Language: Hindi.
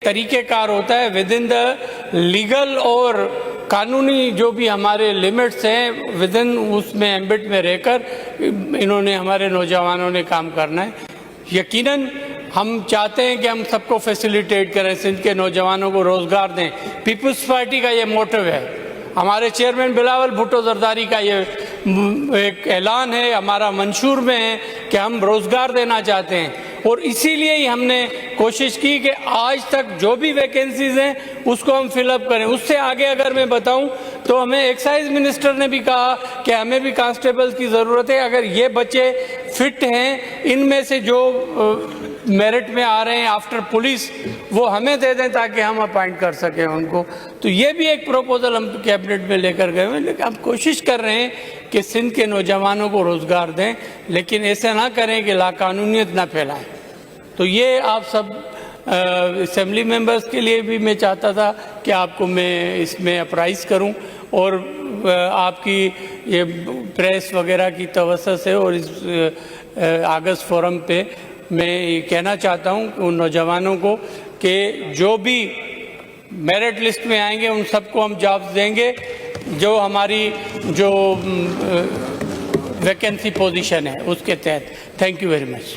तरीक़ेकार होता है विद इन द लीगल और कानूनी जो भी हमारे लिमिट्स हैं विद इन उसमें एम्बिट में रहकर इन्होंने हमारे नौजवानों ने काम करना है। यकीनन हम चाहते हैं कि हम सबको फैसिलिटेट करें, सिंध के नौजवानों को रोज़गार दें। पीपल्स पार्टी का ये मोटिव है। हमारे चेयरमैन बिलावल भुट्टो जरदारी का ये एक ऐलान है, हमारा मंशूर में है कि हम रोज़गार देना चाहते हैं और इसीलिए ही हमने कोशिश की कि आज तक जो भी वैकेंसीज हैं उसको हम फिलअप करें। उससे आगे अगर मैं बताऊं तो हमें एक्साइज मिनिस्टर ने भी कहा कि हमें भी कांस्टेबल्स की ज़रूरत है। अगर ये बच्चे फिट हैं, इनमें से जो मेरिट में आ रहे हैं आफ्टर पुलिस, वो हमें दे दें ताकि हम अपॉइंट कर सकें उनको। तो ये भी एक प्रपोजल हम कैबिनेट में लेकर गए हैं। लेकिन हम कोशिश कर रहे हैं कि सिंध के नौजवानों को रोज़गार दें, लेकिन ऐसा ना करें कि लाकानूनियत ना फैलाएं। तो ये आप सब असेंबली मेंबर्स के लिए भी मैं चाहता था कि आपको मैं इसमें अप्राइज़ करूं और आपकी ये प्रेस वगैरह की तवज्जो से और इस अगस्त फोरम पे मैं ये कहना चाहता हूं उन नौजवानों को कि जो भी मेरिट लिस्ट में आएंगे उन सबको हम जॉब्स देंगे जो हमारी जो वैकेंसी पोजीशन है उसके तहत। Thank you very much.